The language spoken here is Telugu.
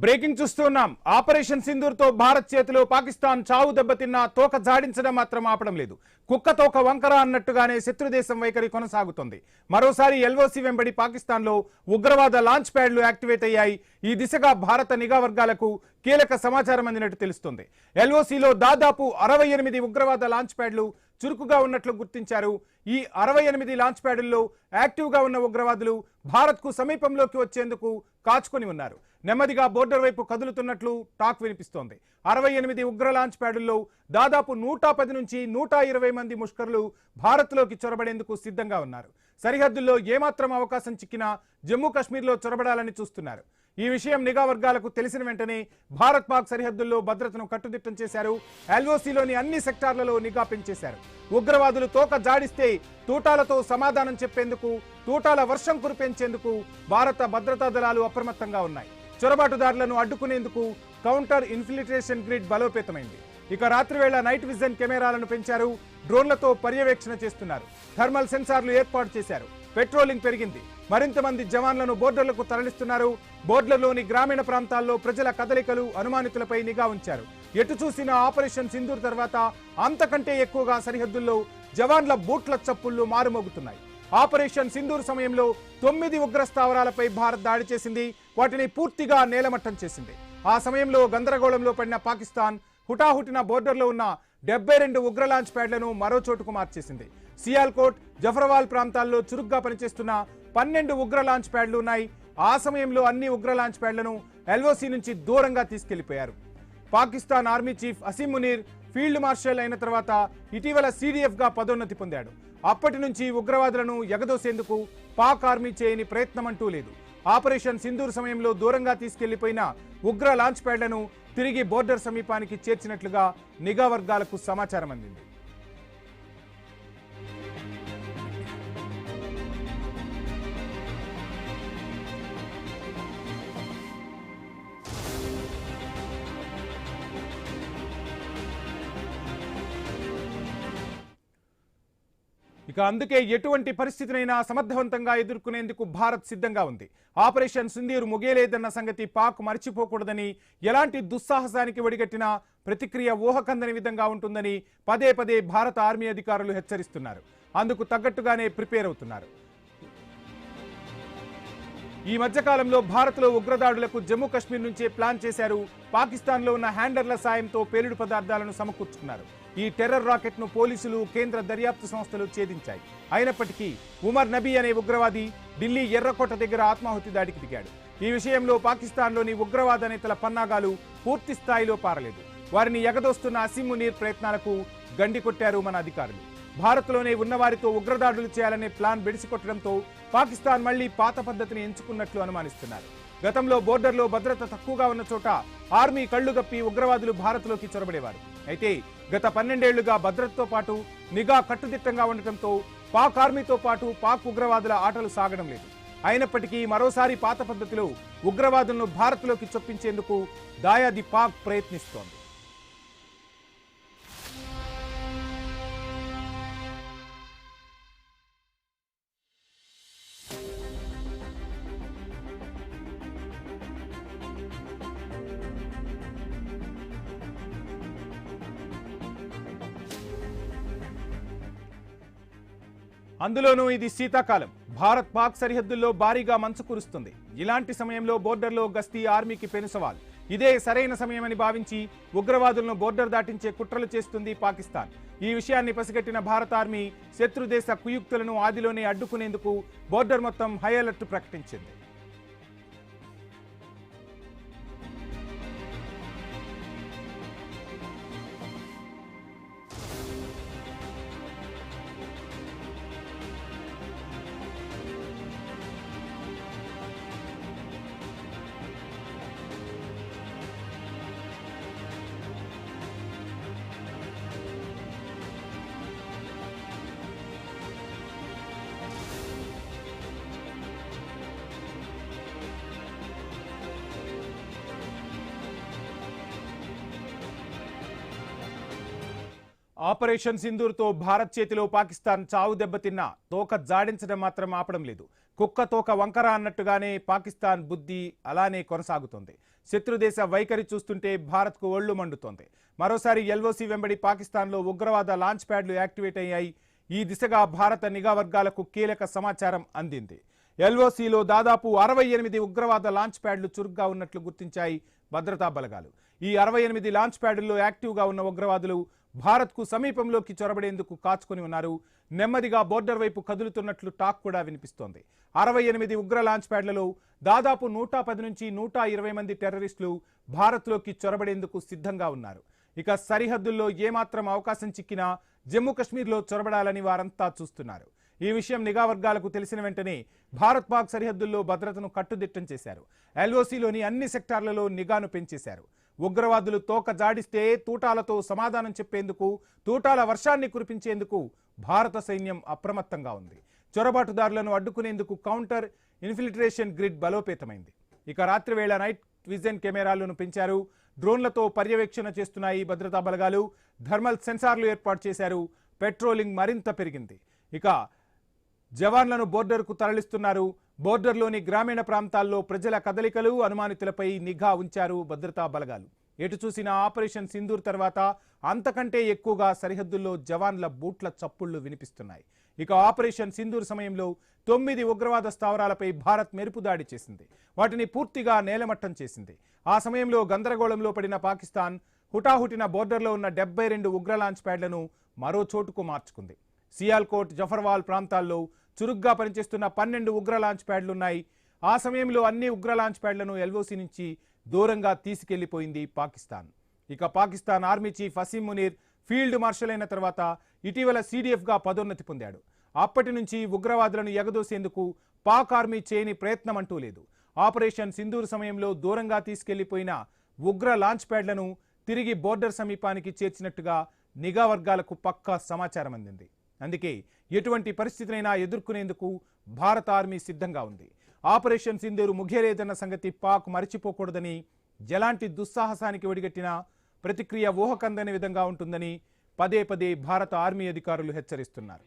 బ్రేకింగ్ చూస్తున్నాం. ఆపరేషన్ సింధూర్ తో భారత్ చేతిలో పాకిస్తాన్ చావు దెబ్బతిన్న తోక జాడించడం మాత్రం ఆపడం లేదు. కుక్క తోక వంకర అన్నట్టుగానే శత్రుదేశం వైఖరి కొనసాగుతోంది. మరోసారి ఎల్ఓసి వెంబడి పాకిస్తాన్ లో ఉగ్రవాద లాంచ్ ప్యాడ్లు యాక్టివేట్ అయ్యాయి. ఈ దిశగా భారత నిఘా వర్గాలకు కీలక సమాచారం అందినట్టు తెలుస్తోంది. ఎల్ఓసిలో దాదాపు 68 ఉగ్రవాద లాంచ్ ప్యాడ్లు చురుకుగా ఉన్నట్లు గుర్తించారు. ఈ 68 లాంచ్ ప్యాడ్ల్లో యాక్టివ్గా ఉన్న ఉగ్రవాదులు భారత్కు సమీపంలోకి వచ్చేందుకు కాచుకొని ఉన్నారు. నెమ్మదిగా బోర్డర్ వైపు కదులుతున్నట్లు టాక్ వినిపిస్తోంది. 68 ఉగ్ర లాంచ్ ప్యాడుల్లో దాదాపు 110 నుంచి 120 మంది ముష్కరులు భారత్లోకి చొరబడేందుకు సిద్ధంగా ఉన్నారు. సరిహద్దుల్లో ఏమాత్రం అవకాశం చిక్కినా జమ్మూ కాశ్మీర్లో చొరబడాలని చూస్తున్నారు. ఈ విషయం నిఘా వర్గాలకు తెలిసిన వెంటనే భారత్ పాక్ సరిహద్దుల్లో భద్రతను కట్టుదిట్టం చేశారు. ఎల్ఓసిలోని అన్ని సెక్టార్లలో నిఘా పెంచేశారు. ఉగ్రవాదులు తోక జాడిస్తే తూటాలతో సమాధానం చెప్పేందుకు, తూటాల వర్షం కురిపించేందుకు భారత భద్రతా దళాలు అప్రమత్తంగా ఉన్నాయి. చొరబాటుదారులను అడ్డుకునేందుకు కౌంటర్ ఇన్ఫిల్ట్రేషన్ గ్రిడ్ బలోపేతమైంది. ఇక రాత్రివేళ నైట్ విజన్ కెమెరాలను పెంచారు. డ్రోన్లతో పర్యవేక్షణ చేస్తున్నారు. థర్మల్ సెన్సార్లు ఏర్పాటు చేశారు. పెట్రోలింగ్ పెరిగింది. మరింత మంది జవాన్లను బోర్డర్లకు తరలిస్తున్నారు. బోర్డర్లోని గ్రామీణ ప్రాంతాల్లో ప్రజల కదలికలు, అనుమానితులపై నిఘా ఉంచారు. ఎటు చూసినా ఆపరేషన్ సింధూర్ తర్వాత అంతకంటే ఎక్కువగా సరిహద్దుల్లో జవాన్ల బూట్ల చప్పుళ్లు మారుమోగుతున్నాయి. ఆపరేషన్ సింధూర్ సమయంలో 9 ఉగ్ర స్థావరాలపై భారత్ దాడి చేసింది. వాటిని పూర్తిగా నేలమట్టం చేసింది. ఆ సమయంలో గందరగోళంలో పడిన పాకిస్తాన్ హుటాహుటిన బోర్డర్లో ఉన్న 72 ఉగ్ర లాంచ్ ప్యాడ్లను మరో చోటుకు మార్చేసింది. సియాల్కోట్, జఫర్వాల్ ప్రాంతాల్లో చురుగ్గా పనిచేస్తున్న 12 ఉగ్ర లాంచ్ ప్యాడ్లు ఉన్నాయి. ఆ సమయంలో అన్ని ఉగ్ర లాంచ్ ప్యాడ్లను ఎల్ఓసి నుంచి దూరంగా తీసుకెళ్లిపోయారు. Pakistan army chief Asim Munir field marshal అయిన తర్వాత ఇటీవల సిడిఎఫ్ గా పదోన్నతి పొందాడు. అప్పటి నుంచి ఉగ్రవాదులను ఎగదోసేందుకు పాక్ ఆర్మీ చేయని ప్రయత్నం అంటూ లేదు. ఆపరేషన్ సింధూర్ సమయంలో దూరంగా తీసుకెళ్లిపోయిన ఉగ్ర లాంచ్ ప్యాడ్లను తిరిగి బోర్డర్ సమీపానికి చేర్చినట్లుగా నిఘా వర్గాలకు సమాచారం అందింది. ఇక అందుకే ఎటువంటి పరిస్థితినైనా సమర్థవంతంగా ఎదుర్కొనేందుకు భారత్ సిద్ధంగా ఉంది. ఆపరేషన్ సింధూర్ ముగియలేదన్న సంగతి పాక్ మర్చిపోకూడదని, ఎలాంటి దుస్సాహసానికి ఒడిగట్టినా ప్రతిక్రియ ఊహకందని విధంగా ఉంటుందని పదే పదే భారత ఆర్మీ అధికారులు హెచ్చరిస్తున్నారు. అందుకు తగ్గట్టుగానే ప్రిపేర్ అవుతున్నారు. ఈ మధ్యకాలంలో భారత్లో ఉగ్రదాడులకు జమ్మూ కాశ్మీర్ నుంచే ప్లాన్ చేశారు. పాకిస్తాన్లో ఉన్న హ్యాండర్ల సాయంతో పేలుడు పదార్థాలను సమకూర్చుకున్నారు. ఈ టెర్రర్ రాకెట్ ను పోలీసులు, కేంద్ర దర్యాప్తు సంస్థలు ఛేదించాయి. అయినప్పటికీ ఉమర్ నబీ అనే ఉగ్రవాది ఢిల్లీ ఎర్రకోట దగ్గర ఆత్మాహుతి దాడికి దిగాడు. ఈ విషయంలో పాకిస్తాన్లోని ఉగ్రవాద నేతల పన్నాగాలు పూర్తి స్థాయిలో పారలేదు. వారిని ఎగదోస్తున్న అసీం మునీర్ ప్రయత్నాలకు గండి కొట్టారు మన అధికారులు. భారత్లోనే ఉన్నవారితో ఉగ్రదాడులు చేయాలనే ప్లాన్ బెడిసికొట్టడంతో పాకిస్తాన్ మళ్లీ పాత పద్ధతిని ఎంచుకున్నట్లు అనుమానిస్తున్నారు. గతంలో బోర్డర్లో భద్రత తక్కువగా ఉన్న చోట ఆర్మీ కళ్లుగప్పి ఉగ్రవాదులు భారత్లోకి చొరబడేవారు. అయితే గత 12 ఏళ్లుగా భద్రతతో పాటు నిఘా కట్టుదిట్టంగా ఉండటంతో పాక్ ఆర్మీతో పాటు పాక్ ఉగ్రవాదుల ఆటలు సాగడం లేదు. అయినప్పటికీ మరోసారి పాత పద్ధతిలో ఉగ్రవాదులను భారత్లోకి చొప్పించేందుకు దాయాది పాక్ ప్రయత్నిస్తోంది. అందులోనూ ఇది శీతాకాలం. భారత్ పాక్ సరిహద్దుల్లో భారీగా మంచు కురుస్తుంది. ఇలాంటి సమయంలో బోర్డర్లో గస్తీ ఆర్మీకి పెనుసవాల్. ఇదే సరైన సమయమని భావించి ఉగ్రవాదులను బోర్డర్ దాటించే కుట్రలు చేస్తుంది పాకిస్తాన్. ఈ విషయాన్ని పసిగట్టిన భారత ఆర్మీ శత్రుదేశ కుయుక్తులను ఆదిలోనే అడ్డుకునేందుకు బోర్డర్ మొత్తం హై అలర్ట్ ప్రకటించింది. ఆపరేషన్ సింధూర్తో భారత్ చేతిలో పాకిస్తాన్ చావు దెబ్బతిన్నా తోక జాడించడం మాత్రం ఆపడం లేదు. కుక్క తోక వంకర అన్నట్టుగానే పాకిస్తాన్ బుద్ధి అలానే కొనసాగుతోంది. శత్రుదేశ వైఖరి చూస్తుంటే భారత్కు ఒళ్ళు మండుతోంది. మరోసారి ఎల్ఓసి వెంబడి పాకిస్తాన్లో ఉగ్రవాద లాంచ్ ప్యాడ్లు యాక్టివేట్ అయ్యాయి. ఈ దిశగా భారత నిఘా వర్గాలకు కీలక సమాచారం అందింది. ఎల్ఓసిలో దాదాపు 68 ఉగ్రవాద లాంచ్ ప్యాడ్లు చురుగ్గా ఉన్నట్లు గుర్తించాయి భద్రతా బలగాలు. ఈ 68 లాంచ్ ప్యాడ్ల్లో యాక్టివ్గా ఉన్న ఉగ్రవాదులు భారత్కు సమీపంలోకి చొరబడేందుకు కాచుకొని ఉన్నారు. నెమ్మదిగా బోర్డర్ వైపు కదులుతున్నట్లు టాక్ కూడా వినిపిస్తోంది. 68 ఉగ్ర లాంచ్ ప్యాడ్లలో దాదాపు 110 నుంచి 120 మంది టెర్రరిస్టులు భారత్లోకి చొరబడేందుకు సిద్ధంగా ఉన్నారు. ఇక సరిహద్దుల్లో ఏమాత్రం అవకాశం చిక్కినా జమ్మూ కశ్మీర్లో చొరబడాలని వారంతా చూస్తున్నారు. ఈ విషయం నిఘా వర్గాలకు తెలిసిన వెంటనే భారత్ పాక్ సరిహద్దుల్లో భద్రతను కట్టుదిట్టం చేశారు. ఎల్ఓసిలోని అన్ని సెక్టార్లలో నిఘాను పెంచేశారు. ఉగ్రవాదులు తోక జాడిస్తే తూటాలతో సమాధానం చెప్పేందుకు, తూటాల వర్షాన్ని కురిపించేందుకు భారత సైన్యం అప్రమత్తంగా ఉంది. చొరబాటుదారులను అడ్డుకునేందుకు కౌంటర్ ఇన్ఫిల్ట్రేషన్ గ్రిడ్ బలోపేతమైంది. ఇక రాత్రి వేళ నైట్ విజన్ కెమెరాలను పెంచారు. డ్రోన్లతో పర్యవేక్షణ చేస్తున్నాయి భద్రతా బలగాలు. థర్మల్ సెన్సార్లు ఏర్పాటు చేశారు. పెట్రోలింగ్ మరింత పెరిగింది. ఇక జవాన్లను బోర్డర్కు తరలిస్తున్నారు. బోర్డర్లోని గ్రామీణ ప్రాంతాల్లో ప్రజల కదలికలు, అనుమానితులపై నిఘా ఉంచారు భద్రతా బలగాలు. ఎటు చూసినా ఆపరేషన్ సింధూర్ తర్వాత అంతకంటే ఎక్కువగా సరిహద్దుల్లో జవాన్ల బూట్ల చప్పుళ్లు వినిపిస్తున్నాయి. ఇక ఆపరేషన్ సింధూర్ సమయంలో 9 ఉగ్రవాద స్థావరాలపై భారత్ మెరుపు దాడి చేసింది. వాటిని పూర్తిగా నేలమట్టం చేసింది. ఆ సమయంలో గందరగోళంలో పడిన పాకిస్తాన్ హుటాహుటిన బోర్డర్లో ఉన్న 72 ఉగ్ర లాంచ్ ప్యాడ్లను మరో చోటుకు మార్చుకుంది. సియాల్కోట్, జఫర్వాల్ ప్రాంతాల్లో చురుగ్గా పనిచేస్తున్న 12 ఉగ్ర లాంచ్ ప్యాడ్లున్నాయి. ఆ సమయంలో అన్ని ఉగ్ర లాంచ్ ప్యాడ్లను ఎల్ఓసి నుంచి దూరంగా తీసుకెళ్లిపోయింది పాకిస్తాన్. ఇక Pakistan army chief Asim Munir field marshal అయిన తర్వాత ఇటీవల సిడిఎఫ్గా పదోన్నతి పొందాడు. అప్పటి నుంచి ఉగ్రవాదులను ఎగదోసేందుకు పాక్ ఆర్మీ చేయని ప్రయత్నం అంటూ లేదు. ఆపరేషన్ సింధూర్ సమయంలో దూరంగా తీసుకెళ్లిపోయిన ఉగ్ర లాంచ్ ప్యాడ్లను తిరిగి బోర్డర్ సమీపానికి చేర్చినట్టుగా నిఘా వర్గాలకు పక్కా సమాచారం అందింది. అందుకే ఎటువంటి పరిస్థితినైనా ఎదుర్కొనేందుకు భారత ఆర్మీ సిద్ధంగా ఉంది. ఆపరేషన్ సింధూర్ ముగియలేదన్న సంగతి పాక్ మరిచిపోకూడదని, ఎలాంటి దుస్సాహసానికి ఒడిగట్టినా ప్రతిక్రియ ఊహకందని విధంగా ఉంటుందని పదే పదే భారత ఆర్మీ అధికారులు హెచ్చరిస్తున్నారు.